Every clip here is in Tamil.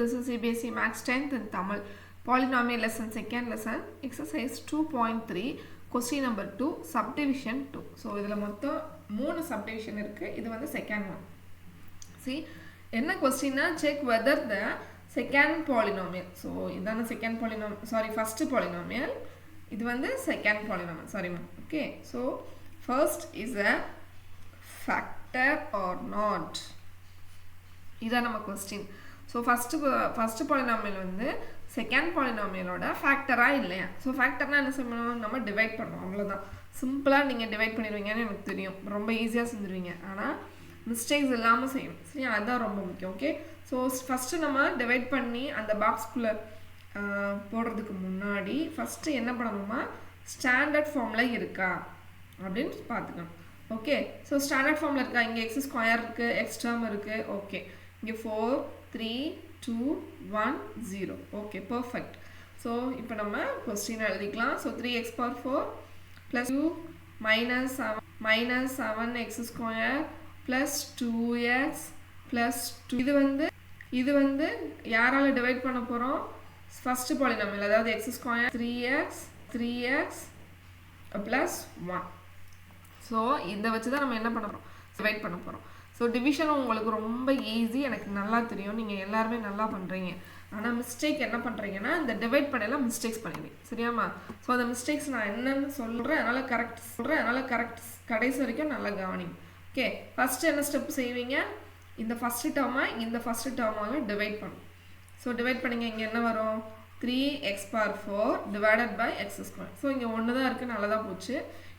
This is CBSE Max 10th in Tamil. Polynomial lesson, second lesson, exercise 2.3, question number 2, subdivision 2. So, இதில மொத்தம் 3 subdivision இருக்கு. இது வந்து second one. See, என்ன question check whether the second polynomial. So, இதான second polynomial, sorry, first polynomial. இது வந்து second polynomial, sorry ma. Okay, so, first is a factor or not. இதான் நம்ம question. So first polynomial வந்து second polynomial ஓட factor இல்லையா. So factorனா என்ன செய்யணும், நம்ம divide பண்ணணும், அவ்வளவுதான். சிம்பிளா நீங்க divide பண்ணிடுவீங்கன்னு எனக்கு தெரியும், ரொம்ப ஈஸியா செஞ்சிருவீங்க. ஆனா மிஸ்டேக்ஸ் இல்லாம செய்யணும், சரியா? அதான் ரொம்ப முக்கியம். ஓகே, ஸோ ஃபர்ஸ்ட் நம்ம டிவைட் பண்ணி அந்த பாக்ஸ்குள்ள போடுறதுக்கு முன்னாடி ஃபர்ஸ்ட் என்ன பண்ணணுமா, ஸ்டாண்டர்ட் ஃபார்ம்ல இருக்கா அப்படின்னு பார்த்துக்கணும். ஓகே, ஸோ ஸ்டாண்டர்ட் ஃபார்ம்ல இருக்கா, இங்கே எக்ஸ் ஸ்கொயர் இருக்கு, எக்ஸ் டேர்ம் இருக்கு. ஓகே, இங்கே 4 3 2 1 0. Okay, perfect. ஸோ இப்போ நம்ம கொஸ்டின் எழுதிக்கலாம். So 3x power 4 plus 2 minus 7x square plus 2x plus 2. இது வந்து யாரால டிவைட் பண்ண போகிறோம், ஃபர்ஸ்ட் பாலினாமியல், அதாவது x square 3x plus 1. So இதை வச்சு தான் நம்ம என்ன பண்ண போகிறோம், டிவைட் பண்ண போகிறோம். ஸோ டிவிஷன் உங்களுக்கு ரொம்ப ஈஸி, எனக்கு நல்லா தெரியும், நீங்கள் எல்லாருமே நல்லா பண்ணுறீங்க. ஆனால் மிஸ்டேக் என்ன பண்ணுறீங்கன்னா, இந்த டிவைட் பண்ணலாம் மிஸ்டேக்ஸ் பண்ணிடுவீங்க, சரியாம்மா? ஸோ அந்த மிஸ்டேக்ஸ் நான் என்னன்னு சொல்கிறேன், அதனால் கரெக்ட் கடைசி வரைக்கும் நல்லா கவனிங்க. ஓகே, ஃபஸ்ட்டு என்ன ஸ்டெப் செய்வீங்க, இந்த ஃபஸ்ட்டு டேர்மை இந்த ஃபஸ்ட்டு டேர்மால் டிவைட் பண்ணும். ஸோ டிவைட் பண்ணிங்க, இங்கே என்ன வரும், 3x power 4 divided by x square. So இங்கே ஒன்று தான் இருக்குது, நல்லா தான் போச்சு.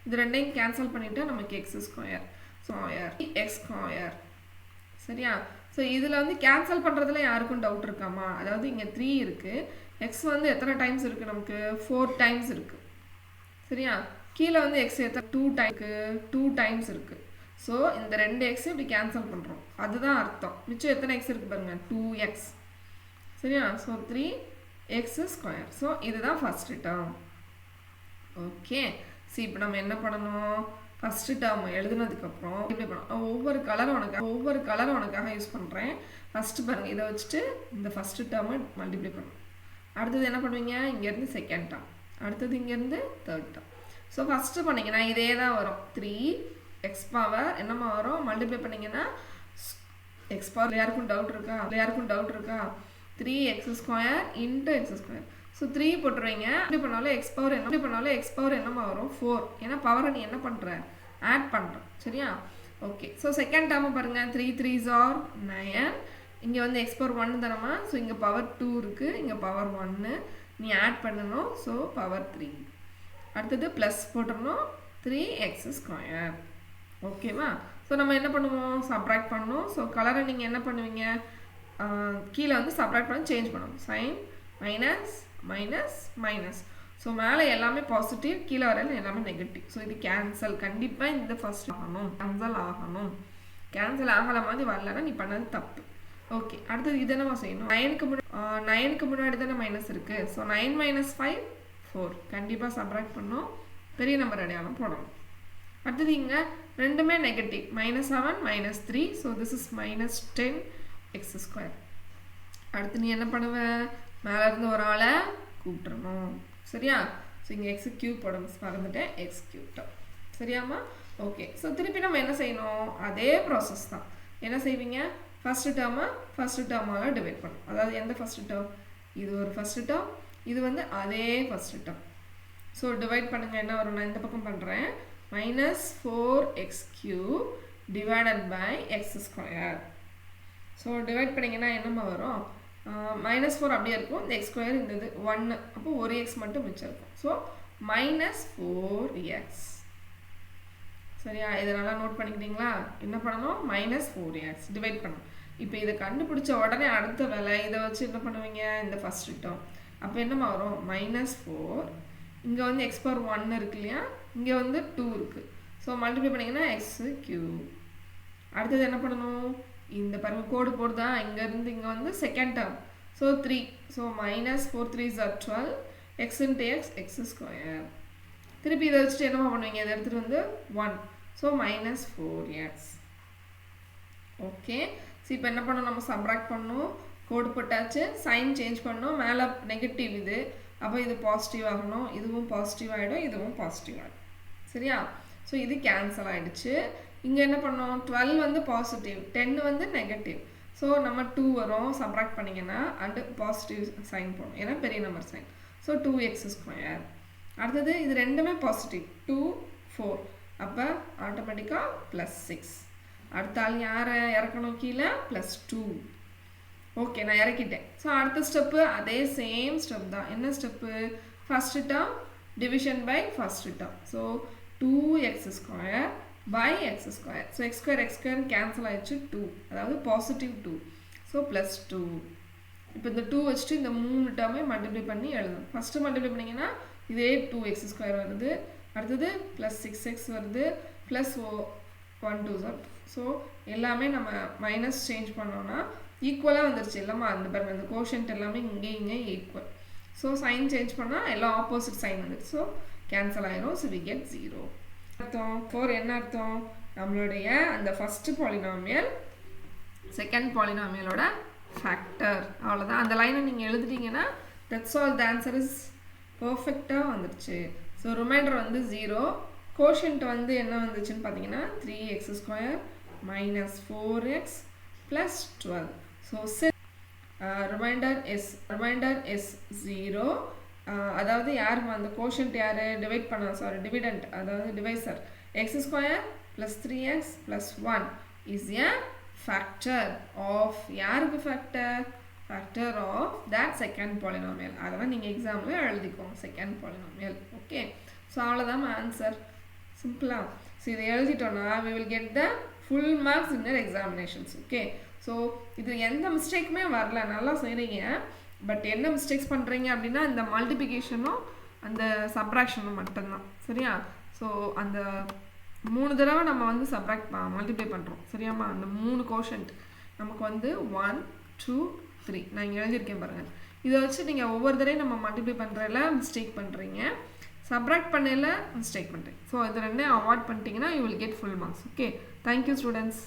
இது ரெண்டையும் கேன்சல் பண்ணிவிட்டு நமக்கு x ஸ்கொயர் x ஸ்கொயர், சரியா? ஸோ இதில் வந்து கேன்சல் பண்ணுறதுல யாருக்கும் டவுட் இருக்காமா? அதாவது இங்கே 3 இருக்குது, எக்ஸ் வந்து எத்தனை டைம்ஸ் இருக்குது, நமக்கு 4 டைம்ஸ் இருக்குது, சரியா? கீழே வந்து எக்ஸ் எத்தனை 2 டைம்ஸ் இருக்குது. ஸோ இந்த 2 எக்ஸ் இப்படி கேன்சல் பண்ணுறோம், அதுதான் அர்த்தம். மிச்சம் எத்தனை எக்ஸ் இருக்குது பாருங்க, 2x, சரியா? So 3x square. ஸோ இதுதான் ஃபர்ஸ்ட் டேர்ம். ஓகே, சரி இப்போ நம்ம என்ன பண்ணணும், ஃபர்ஸ்ட் டேர்ம் எழுதுனதுக்கப்புறம் இப்படி பண்ணணும். ஒவ்வொரு கலரும் உனக்காக யூஸ் பண்ணுறேன். ஃபஸ்ட்டு பாருங்கள், இதை வச்சுட்டு இந்த ஃபஸ்ட்டு டேர்மை மல்டிப்ளை பண்ணணும். அடுத்தது என்ன பண்ணுவீங்க, இங்கேருந்து செகண்ட் டேர்ம், அடுத்தது இங்கேருந்து தேர்ட் டேர்ம். ஸோ ஃபஸ்ட்டு பண்ணிங்கன்னா இதே தான் வரும், 3x பவர் என்னம்மா வரும், மல்டிப்ளை பண்ணிங்கன்னா எக்ஸ் பவர். யாருக்கும் டவுட் இருக்கா 3x square into X square. So 3 போட்டுருவீங்க, இப்படி பண்ணாலும் எக்ஸ் பவர் என்னமா வரும், 4. ஏன்னா பவரை நீ என்ன பண்ணுற, ஆட் பண்ணுற, சரியா? ஓகே, ஸோ செகண்ட் டேர்மை பாருங்கள், 3 3s are 9. இங்கே வந்து எக்ஸ் பவர் 1 தானம்மா. ஸோ இங்கே பவர் 2 இருக்குது, இங்கே பவர் 1 நீ ஆட் பண்ணணும். So power 3. அடுத்தது ப்ளஸ் போட்டுடணும், 3x ஸ்கொயர். ஓகேவா? ஸோ நம்ம என்ன பண்ணுவோம், சப்ராக்ட் பண்ணணும். ஸோ கலரை நீங்கள் என்ன பண்ணுவீங்க, கீழே வந்து சப்ராக்ட் பண்ணி சேஞ்ச் பண்ணணும். Sign minus. ஸோ மேலே எல்லாமே பாசிட்டிவ், கீழே வரையில எல்லாமே நெகட்டிவ். ஸோ இது கேன்சல், கண்டிப்பாக இந்த ஃபர்ஸ்ட் ஆகணும். கேன்சல் ஆகலை மாதிரி வரலன்னா நீ பண்ணது தப்பு. ஓகே, அடுத்தது இது என்னமா செய்யணும், 9க்கு முன்னாடி தானே மைனஸ் இருக்குது. ஸோ 9 - 5 4, கண்டிப்பாக சப்ராக்ட் பண்ணணும், பெரிய நம்பர் அடையாளம் போடணும். அடுத்தது இங்கே ரெண்டுமே negative, -7 - 3. So this is -10x square. அடுத்து நீ என்ன பண்ணுவ, மேலே இருந்து ஒரு ஆளை கூப்பிட்டுறணும், சரியா? ஸோ இங்கே எக்ஸ் கியூப் போட மறந்துட்டேன், எக்ஸ் கியூப், சரியாம்மா? ஓகே, ஸோ திருப்பி நம்ம என்ன செய்யணும், அதே ப்ராசஸ் தான். என்ன செய்வீங்க, ஃபஸ்ட்டு டேர்மால் டிவைட் பண்ணணும். அதாவது எந்த ஃபஸ்ட்டு டேர்ம், இது ஒரு ஃபஸ்ட்டு டேர்ம், இது வந்து அதே ஃபஸ்ட்டு டேர்ம். ஸோ டிவைட் பண்ணுங்கள், என்ன வரும், நான் இந்த பக்கம் பண்ணுறேன், -4x³ divided by x square. So divide பண்ணிங்கன்னா என்னம்மா வரும், -4 அப்படியே இருக்கும், இந்த எக்ஸ் ஸ்கொயர் இந்த இது 1, அப்போ ஒரு எக்ஸ் மட்டும் மிச்சம் இருக்கும். ஸோ -4x, சரியா? இதை நல்லா நோட் பண்ணிக்கிட்டீங்களா? என்ன பண்ணணும், -4x டிவைட் பண்ணணும். இப்போ இதை கண்டுபிடிச்ச உடனே அடுத்த வேலை, இதை வச்சு என்ன பண்ணுவீங்க, இந்த ஃபர்ஸ்ட் டேர்ம், அப்போ என்னம்மா வரும், -4, இங்கே வந்து எக்ஸ் பவர் 1 இருக்கு இல்லையா, இங்கே வந்து 2 இருக்குது. ஸோ மல்டிப்ளை பண்ணிங்கன்னா x³. அடுத்தது என்ன பண்ணணும், இந்த பாருங்க கோடு போடுதா, இங்கேருந்து இங்கே வந்து second term. So 3. So -4 3s are 12, x into x square. திருப்பி இதை வச்சுட்டு என்னமா பண்ணுவீங்க, இதை எடுத்துகிட்டு வந்து 1. So -4x. ஓகே, ஸோ இப்போ என்ன பண்ணணும், நம்ம சப்ராக்ட் பண்ணணும். கோடு போட்டாச்சு சைன் சேஞ்ச் பண்ணோம் மேலே நெகட்டிவ் இது அப்போ இது பாசிட்டிவ் ஆகணும் இதுவும் பாசிட்டிவ் ஆகிடும் இதுவும் பாசிட்டிவ் ஆகிடும் சரியா ஸோ இது கேன்சல் ஆகிடுச்சு இங்கே என்ன பண்ணோம் 12 வந்து பாசிட்டிவ் 10 வந்து நெகட்டிவ் ஸோ நம்ம 2 வரும் சப்ராக்ட் பண்ணிங்கன்னா அண்டு பாசிட்டிவ் சைன் போடணும் ஏன்னா பெரிய நம்பர் சைன் ஸோ 2x². அடுத்தது இது ரெண்டுமே பாசிட்டிவ் 2 4 அப்போ ஆட்டோமேட்டிக்காக +6. அடுத்த ஆள் யாரை இறக்கணும் கீழே +2. ஓகே நான் இறக்கிட்டேன் ஸோ அடுத்த ஸ்டெப்பு அதே சேம் ஸ்டெப் தான் என்ன step first term division by first term so 2x² by x². So x² cancel ஆயிடுச்சு 2 அதாவது பாசிட்டிவ் 2 ஸோ +2. இப்போ இந்த 2 வச்சுட்டு இந்த 3 டேர்மே மல்டிப்ளை பண்ணி எழுதணும் ஃபஸ்ட்டு மல்டிப்ளை பண்ணிங்கன்னா இதே 2x² வருது அடுத்தது +6x வருது +1 2 ஸோ எல்லாமே நம்ம மைனஸ் சேஞ்ச் பண்ணோன்னா ஈக்குவலாக வந்துருச்சு எல்லாமே அந்த பாருங்க இந்த கோஷன்ட் எல்லாமே இங்கே ஈக்குவல் ஸோ சைன் சேஞ்ச் பண்ணால் எல்லாம் ஆப்போசிட் சைன் வந்துடுச்சு ஸோ கேன்சல் ஆயிரும் ஸோ வி கெட் 0. அர்த்தம் 4 என்ன அர்த்தம் நம்மளுடைய அந்த ஃபஸ்ட்டு பாலினாமியல் செகண்ட் பாலினாமியலோட ஃபேக்டர் அவ்வளோதான் அந்த லைனை நீங்கள் எழுதிட்டீங்கன்னா that's all the answer is பர்ஃபெக்டாக வந்துடுச்சு ஸோ ரிமைண்டர் வந்து 0 கோஷன்ட் வந்து என்ன வந்துச்சுன்னு பார்த்தீங்கன்னா 3x² - 4x + 12 so remainder is 0 அதாவது யாருமா அந்த கோஷன்ட் யார் டிவைட் பண்ண டிவிடெண்ட் அதாவது divisor x² + 3x + 1 is a factor of யாருக்கு factor of that second polynomial அதெல்லாம் நீங்கள் எக்ஸாமில் எழுதிக்கோங்க செகண்ட் பாலினாமியல் ஓகே ஸோ அவ்வளோதான் ஆன்சர் சிம்பிளா ஸோ இதை எழுதிட்டோன்னா we will get the full marks in your examinations okay so இது எந்த மிஸ்டேக்குமே வரல நல்லா செய்கிறீங்க பட் என்ன மிஸ்டேக்ஸ் பண்ணுறீங்க அப்படின்னா இந்த மல்டிப்ளிகேஷனும் அந்த சப்ராக்ஷனும் மட்டும்தான் சரியா ஸோ அந்த 3 தடவை நம்ம வந்து மல்டிப்ளை பண்ணுறோம் சரியாம்மா அந்த 3 கோஷன்ட் நமக்கு வந்து 1 2 3 நான் இங்கே எழுதியிருக்கேன் பாருங்கள் இதை வச்சு நீங்கள் ஒவ்வொரு தடவையும் நம்ம மல்டிப்ளை பண்ணுறதுல மிஸ்டேக் பண்ணுறீங்க சப்ராக்ட் பண்ணல மிஸ்டேக் பண்ணுறேன் ஸோ இது ரெண்டையும் அவாய்ட் பண்ணிட்டீங்கன்னா you will get full marks okay thank you students